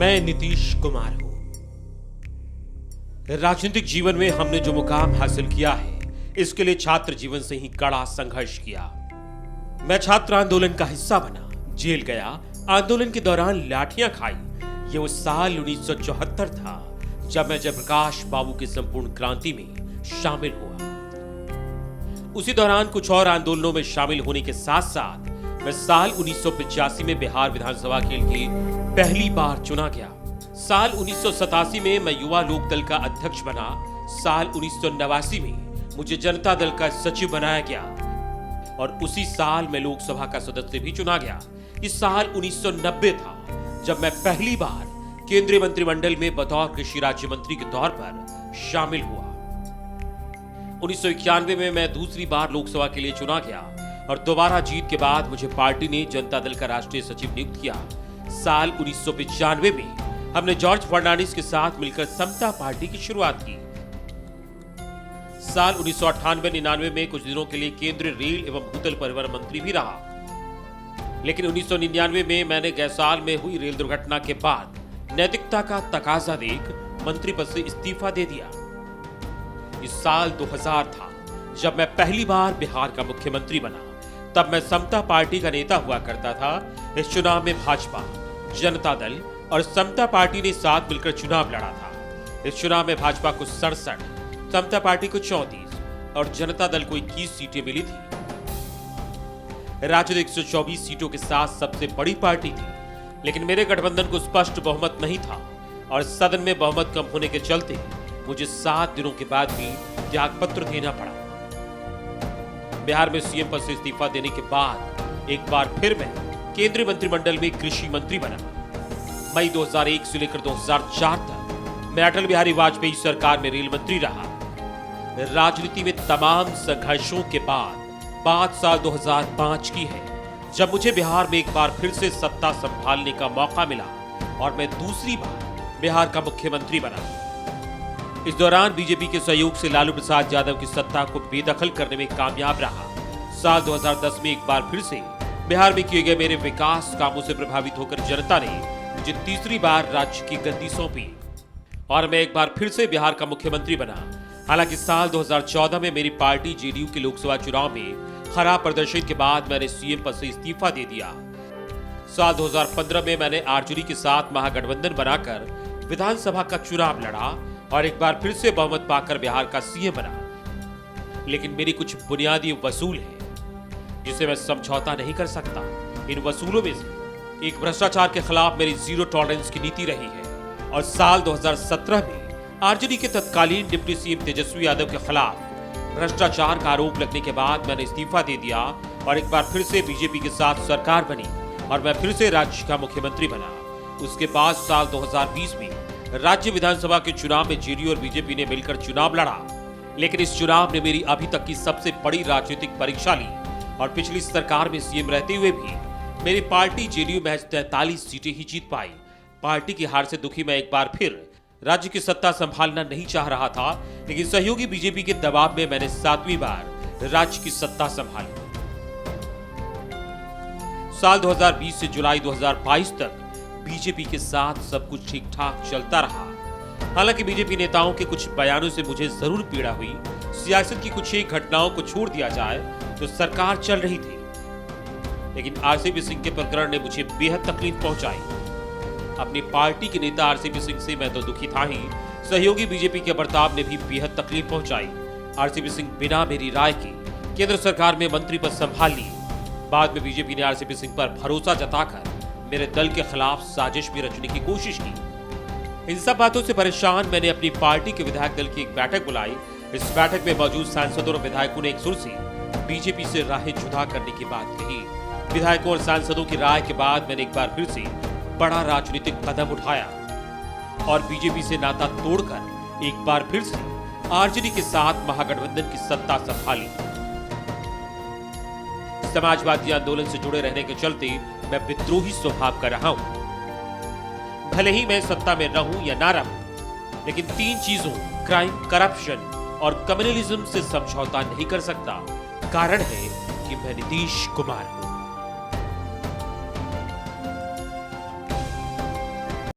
मैं नीतीश कुमार हूं। राजनीतिक जीवन में हमने जो मुकाम हासिल किया है, इसके लिए छात्र जीवन से ही कड़ा संघर्ष किया। मैं छात्र आंदोलन का हिस्सा बना, जेल गया, आंदोलन के दौरान लाठियां खाई। ये उस साल 1974 था जब मैं जयप्रकाश बाबू की संपूर्ण क्रांति में शामिल हुआ। उसी दौरान कुछ और आंदोलनों में शामिल होने के साथ साथ मैं साल 1985 में बिहार विधानसभा के लिए पहली बार चुना गया। साल 1987 में मैं युवा लोक दल का अध्यक्ष बना। साल 1989 में मुझे जनता दल का सचिव बनाया गया और उसी साल मैं लोकसभा का सदस्य भी चुना गया। इस साल 1990 था जब मैं पहली बार केंद्रीय मंत्रिमंडल में बतौर कृषि राज्य मंत्री के तौर पर शामिल हुआ। 1991 में मैं दूसरी बार लोकसभा के लिए चुना गया और दोबारा जीत के बाद मुझे पार्टी ने जनता दल का राष्ट्रीय सचिव नियुक्त किया। साल 1995 में हमने जॉर्ज फर्नांडिस के साथ मिलकर समता पार्टी की शुरुआत की। साल 1998-99 में कुछ दिनों के लिए केंद्रीय रेल एवं भूतल परिवहन मंत्री भी रहा, लेकिन 1999 में मैंने गैसाल में हुई रेल दुर्घटना के बाद नैतिकता का तकाजा देख मंत्री पद से इस्तीफा दे दिया। इस साल 2000 था जब मैं पहली बार बिहार का मुख्यमंत्री बना। तब मैं समता पार्टी का नेता हुआ करता था। इस चुनाव में भाजपा, जनता दल और समता पार्टी ने साथ मिलकर चुनाव लड़ा था। इस चुनाव में भाजपा को 67, समता पार्टी को 34 और जनता दल को 21 सीटें मिली थी। राज्य 124 सीटों के साथ सबसे बड़ी पार्टी थी, लेकिन मेरे गठबंधन को स्पष्ट बहुमत नहीं था और सदन में बहुमत कम होने के चलते मुझे 7 दिनों के बाद भी त्यागपत्र देना पड़ा। बिहार में सीएम पद से इस्तीफा देने के बाद एक बार फिर मैं केंद्रीय मंत्रिमंडल में कृषि मंत्री बना। मई 2001 से लेकर 2004 तक मैं अटल बिहारी वाजपेयी सरकार में रेल मंत्री रहा। राजनीति में तमाम संघर्षों के बाद बात साल 2005 की है, जब मुझे बिहार में एक बार फिर से सत्ता संभालने का मौका मिला और मैं दूसरी बार बिहार का मुख्यमंत्री बना। इस दौरान बीजेपी के सहयोग से लालू प्रसाद यादव की सत्ता को बेदखल करने में कामयाब रहा। साल 2010 में एक बार फिर से बिहार में किए गए मेरे विकास कामों से प्रभावित होकर जनता ने मुझे तीसरी बार राज्य की गद्दी सौंपी और मैं एक बार फिर से बिहार का मुख्यमंत्री बना। हालांकि साल 2014 में मेरी पार्टी जेडीयू के लोकसभा चुनाव में खराब प्रदर्शन के बाद मैंने सीएम पद से इस्तीफा दे दिया। साल 2015 में मैंने आरजेडी के साथ महागठबंधन बनाकर विधानसभा का चुनाव लड़ा और एक बार फिर से बहुमत पाकर बिहार का सीएम बना। लेकिन मेरी कुछ बुनियादी वसूल है जिसे मैं समझौता नहीं कर सकता। इन वसूलों में से एक भ्रष्टाचार के खिलाफ मेरी जीरो टॉलरेंस की नीति रही है और साल 2017 में आरजेडी के तत्कालीन डिप्टी सीएम तेजस्वी यादव के खिलाफ भ्रष्टाचार का आरोप लगने के बाद मैंने इस्तीफा दे दिया और एक बार फिर से बीजेपी के साथ सरकार बनी और मैं फिर से राज्य का मुख्यमंत्री बना। उसके बाद साल 2020 में राज्य विधानसभा के चुनाव में जेडीयू और बीजेपी ने मिलकर चुनाव लड़ा, लेकिन इस चुनाव ने मेरी अभी तक की सबसे बड़ी राजनीतिक परीक्षा ली और पिछली सरकार में सीएम रहते हुए भी मेरी पार्टी जेडीयू महज 43 सीटें ही जीत पाई। पार्टी की हार से दुखी मैं एक बार फिर राज्य की सत्ता संभालना नहीं चाह रहा था, लेकिन सहयोगी बीजेपी के दबाव में मैंने 7वीं बार राज्य की सत्ता संभाली। साल 2020 से जुलाई 2022 तक बीजेपी के साथ सब कुछ ठीक ठाक चलता रहा। हालांकि बीजेपी नेताओं के कुछ बयानों से मुझे जरूर पीड़ा हुई। सियासत की कुछ एक घटनाओं को छोड़ दिया जाए तो सरकार चल रही थी, लेकिन आरसीपी सिंह के प्रकरण ने मुझे बेहद तकलीफ पहुंचाई। अपनी पार्टी के नेता आरसीपी सिंह से मैं तो दुखी था ही, सहयोगी बीजेपी के बर्ताव ने भी बेहद तकलीफ पहुंचाई। आरसीपी सिंह बिना मेरी राय के केंद्र सरकार में मंत्री पद संभाल लिए। बाद में बीजेपी ने आरसीपी सिंह पर भरोसा जताकर मेरे दल के खिलाफ साजिश भी रचने की कोशिश की। इन सब बातों से परेशान मैंने अपनी पार्टी के विधायक दल की एक बैठक बुलाई। इस बैठक में मौजूद सांसदों और विधायकों ने एक सुर से बीजेपी से राहें जुदा करने की बात कही। विधायकों और सांसदों की राय के बाद मैंने एक बार फिर से बड़ा राजनीतिक कदम उठाया और बीजेपी से नाता तोड़कर एक बार फिर से आरजेडी के साथ महागठबंधन की सत्ता संभाली। समाजवादी आंदोलन से जुड़े रहने के चलते मैं विद्रोही स्वभाव का रहा हूं। भले ही मैं सत्ता में रहूं या ना रहूं, लेकिन 3 चीजों क्राइम, करप्शन और कम्युनलिज्म से समझौता नहीं कर सकता। कारण है कि मैं नीतीश कुमार हूं।